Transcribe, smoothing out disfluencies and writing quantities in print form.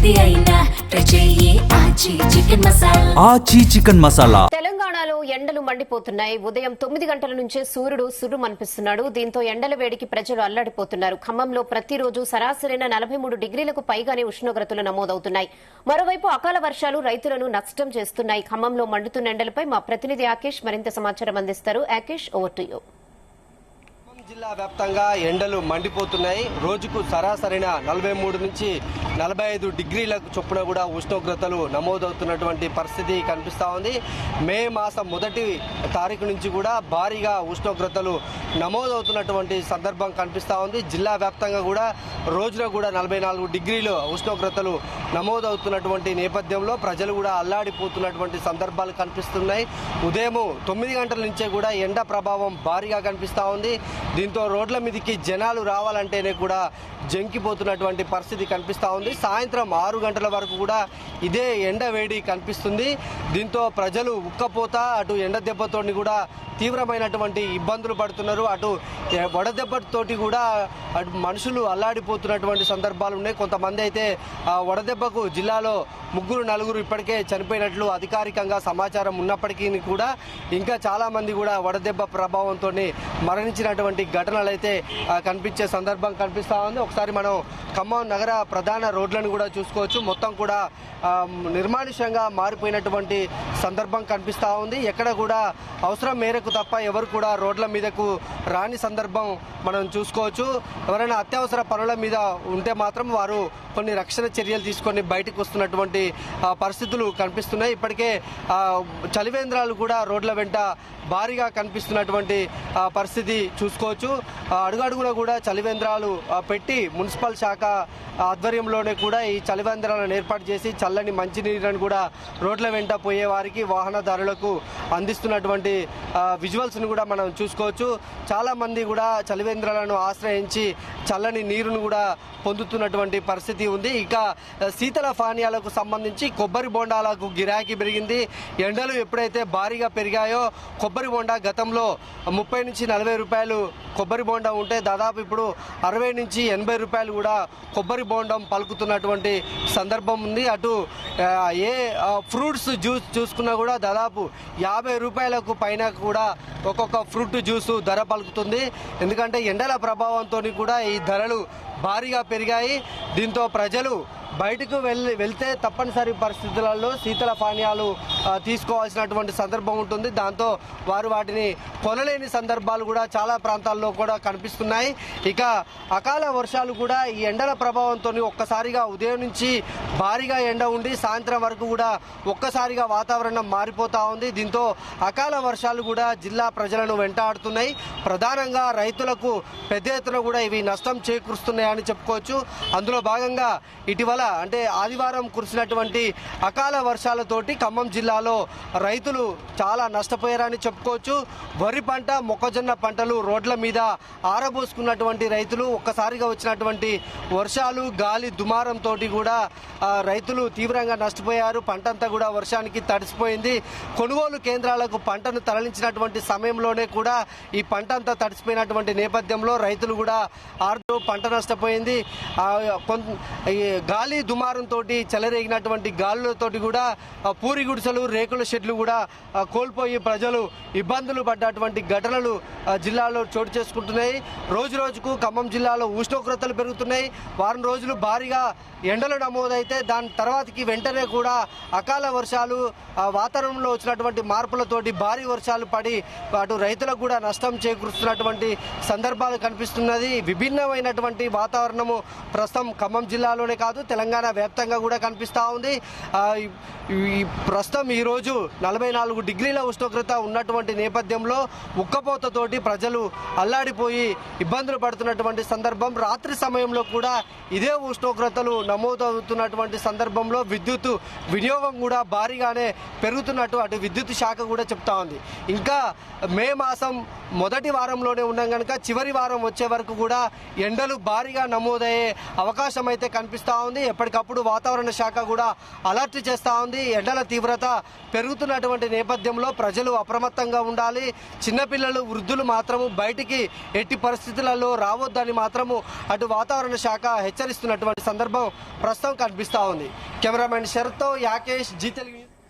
ఏది అయినా ఆచి చికెన్ మసాలా. తెలంగాణలో ఎండలు మండిపోతున్నాయి. ఉదయం 9 గంటల నుంచే సూర్యుడు సుర్రుమనిపిస్తున్నాడు. దీంతో ఎండల వేడికి ప్రజలు అల్లాడిపోతున్నారు. ఖమ్మంలో ప్రతిరోజు సరాసరైన 43 డిగ్రీలకు పైగానే ఉష్ణోగ్రతలు నమోదవుతున్నాయి. మరోవైపు అకాల వర్షాలు రైతులను నష్టం చేస్తున్నాయి. ఖమ్మంలో మండుతున్న ఎండలపై మా ప్రతినిధి ఆకేష్ మరింత సమాచారం అందిస్తారు. Akesh, over to you. జిల్లా వ్యాప్తంగా ఎండలు మండిపోతున్నాయి. రోజుకు సరాసరిన 43 నుంచి 45 డిగ్రీలకు చొప్పున కూడా ఉష్ణోగ్రతలు నమోదవుతున్నటువంటి పరిస్థితి కనిపిస్తూ ఉంది. మే మాసం 1వ తారీఖు నుంచి కూడా భారీగా ఉష్ణోగ్రతలు నమోదవుతున్నటువంటి సందర్భం కనిపిస్తూ ఉంది. జిల్లా వ్యాప్తంగా కూడా రోజున కూడా 44 డిగ్రీలు ఉష్ణోగ్రతలు నమోదవుతున్నటువంటి నేపథ్యంలో ప్రజలు కూడా అల్లాడిపోతున్నటువంటి సందర్భాలు కనిపిస్తున్నాయి. ఉదయం 9 గంటల నుంచే కూడా ఎండ ప్రభావం భారీగా కనిపిస్తూ ఉంది. దీంతో రోడ్ల మీదకి జనాలు రావాలంటేనే కూడా జంకిపోతున్నటువంటి పరిస్థితి కనిపిస్తూ ఉంది. సాయంత్రం 6 గంటల వరకు కూడా ఇదే ఎండ వేడి కనిపిస్తుంది. దీంతో ప్రజలు ఉక్కపోత, అటు ఎండ దెబ్బతోటి కూడా తీవ్రమైనటువంటి ఇబ్బందులు పడుతున్నారు. అటు వడదెబ్బతోటి కూడా అటు మనుషులు అల్లాడిపోతున్నటువంటి సందర్భాలు ఉన్నాయి. కొంతమంది అయితే వడదెబ్బకు జిల్లాలో 3-4 ఇప్పటికే చనిపోయినట్లు అధికారికంగా సమాచారం ఉన్నప్పటికీ కూడా ఇంకా చాలామంది కూడా వడదెబ్బ ప్రభావంతో మరణించినటువంటి ఘటనలు అయితే కనిపించే సందర్భం కనిపిస్తూ ఉంది. ఒకసారి మనం ఖమ్మం నగర ప్రధాన రోడ్లను కూడా చూసుకోవచ్చు. మొత్తం కూడా నిర్మానుష్యంగా మారిపోయినటువంటి సందర్భం కనిపిస్తూ ఉంది. ఎక్కడ కూడా అవసరం మేరకు తప్ప ఎవరు కూడా రోడ్ల మీదకు రాని సందర్భం మనం చూసుకోవచ్చు. ఎవరైనా అత్యవసర పనుల మీద ఉంటే మాత్రం వారు కొన్ని రక్షణ చర్యలు తీసుకొని బయటకు వస్తున్నటువంటి పరిస్థితులు కనిపిస్తున్నాయి. ఇప్పటికే చలివేంద్రాలు కూడా రోడ్ల వెంట భారీగా కనిపిస్తున్నటువంటి పరిస్థితి చూసుకోవచ్చు. అడుగడుగున కూడా చలివేంద్రాలు పెట్టి మున్సిపల్ శాఖ ఆధ్వర్యంలోనే కూడా ఈ చలివేంద్రాలను ఏర్పాటు చేసి చల్లని మంచినీరును కూడా రోడ్ల వెంట పోయే వారికి, వాహనదారులకు అందిస్తున్నటువంటి విజువల్స్ను కూడా మనం చూసుకోవచ్చు. చాలామంది కూడా చలివేంద్రాలను ఆశ్రయించి చల్లని నీరును కూడా పొందుతున్నటువంటి పరిస్థితి ఉంది. ఇక శీతల పానీయాలకు సంబంధించి కొబ్బరి బోండాలకు గిరాకీ పెరిగింది. ఎండలు ఎప్పుడైతే భారీగా పెరిగాయో కొబ్బరి బోండా గతంలో 30 నుంచి 40 రూపాయలు కొబ్బరి బోండా ఉంటే దాదాపు ఇప్పుడు 60 నుంచి 80 రూపాయలు కూడా కొబ్బరి బోండం పలుకుతున్నటువంటి సందర్భం ఉంది. అటు ఏ ఫ్రూట్స్ జ్యూస్ చూసుకున్నా కూడా దాదాపు 50 రూపాయలకు పైన కూడా ఒక్కొక్క ఫ్రూట్ జ్యూసు ధర పలుకుతుంది. ఎందుకంటే ఎండల ప్రభావంతో కూడా ఈ ధరలు భారీగా పెరిగాయి. దీంతో ప్రజలు బయటకు వెళ్తే తప్పనిసరి పరిస్థితులలో శీతల పానీయాలు తీసుకోవాల్సినటువంటి సందర్భం ఉంటుంది. దాంతో వారు వాటిని కొనలేని సందర్భాలు కూడా చాలా ప్రాంతాల్లో కూడా కనిపిస్తున్నాయి. ఇక అకాల వర్షాలు కూడా ఈ ఎండల ప్రభావంతో ఒక్కసారిగా ఉదయం నుంచి భారీగా ఎండ ఉండి సాయంత్రం వరకు కూడా ఒక్కసారిగా వాతావరణం మారిపోతూ ఉంది. దీంతో అకాల వర్షాలు కూడా జిల్లా ప్రజలను వెంటాడుతున్నాయి. ప్రధానంగా రైతులకు పెద్ద ఎత్తున కూడా ఇవి నష్టం చేకూరుస్తున్నాయని చెప్పుకోవచ్చు. అందులో భాగంగా ఇటీవల అంటే ఆదివారం కురిసినటువంటి అకాల వర్షాలతోటి ఖమ్మం జిల్లాలో రైతులు చాలా నష్టపోయారని చెప్పుకోవచ్చు. వరి పంట, మొక్కజొన్న పంటలు రోడ్ల మీద ఆరబోసుకున్నటువంటి రైతులు ఒక్కసారిగా వచ్చినటువంటి వర్షాలు, గాలి దుమారంతో కూడా రైతులు తీవ్రంగా నష్టపోయారు. పంటంతా కూడా వర్షానికి తడిసిపోయింది. కొనుగోలు కేంద్రాలకు పంటను తరలించినటువంటి సమయంలోనే కూడా ఈ పంట అంతా తడిసిపోయినటువంటి నేపథ్యంలో రైతులు కూడా పంట నష్టపోయింది. గాలి దుమారంతో చెలరేగినటువంటి గాలులతోటి కూడా పూరి గుడిసెలు, రేకుల షెడ్లు కూడా కోల్పోయి ప్రజలు ఇబ్బందులు పడ్డటువంటి ఘటనలు జిల్లాలో చోటు చేసుకుంటున్నాయి. రోజు రోజుకు ఖమ్మం జిల్లాలో ఉష్ణోగ్రతలు పెరుగుతున్నాయి. వారం రోజులు భారీగా ఎండలు నమోదైతే దాని తర్వాతకి వెంటనే కూడా అకాల వర్షాలు, వాతావరణంలో వచ్చినటువంటి మార్పులతోటి భారీ వర్షాలు పడి అటు రైతులకు కూడా నష్టం చేకూరుస్తున్నటువంటి సందర్భాలు కనిపిస్తున్నది. విభిన్నమైనటువంటి వాతావరణము ప్రస్తుతం ఖమ్మం జిల్లాలోనే కాదు తెలంగాణ వ్యాప్తంగా కూడా కనిపిస్తూ ఉంది. ప్రస్తుతం ఈరోజు 44 డిగ్రీల ఉష్ణోగ్రత ఉన్నటువంటి నేపథ్యంలో ఉక్కపోతతోటి ప్రజలు అల్లాడిపోయి ఇబ్బందులు పడుతున్నటువంటి సందర్భం. రాత్రి సమయంలో కూడా ఇదే ఉష్ణోగ్రతలు నమోదవుతున్నటువంటి సందర్భంలో విద్యుత్ వినియోగం కూడా భారీగానే పెరుగుతున్నట్టు అటు విద్యుత్ శాఖ కూడా చెప్తా ఉంది. ఇంకా మే మాసం మొదటి వారంలోనే ఉన్నాం కనుక చివరి వారం వచ్చే వరకు కూడా ఎండలు భారీగా భారీగా నమోదయ్యే అవకాశం అయితే కనిపిస్తూ ఉంది. ఎప్పటికప్పుడు వాతావరణ శాఖ కూడా అలర్ట్ చేస్తూ ఉంది. ఎండల తీవ్రత పెరుగుతున్నటువంటి నేపథ్యంలో ప్రజలు అప్రమత్తంగా ఉండాలి. చిన్నపిల్లలు, వృద్ధులు మాత్రము బయటికి ఎట్టి పరిస్థితులలో రావద్దని మాత్రము అటు వాతావరణ శాఖ హెచ్చరిస్తున్నటువంటి సందర్భం ప్రస్తుతం కనిపిస్తూ ఉంది. కెమెరామెన్ శరత్తో యాకేష్, జీ తెలుగు.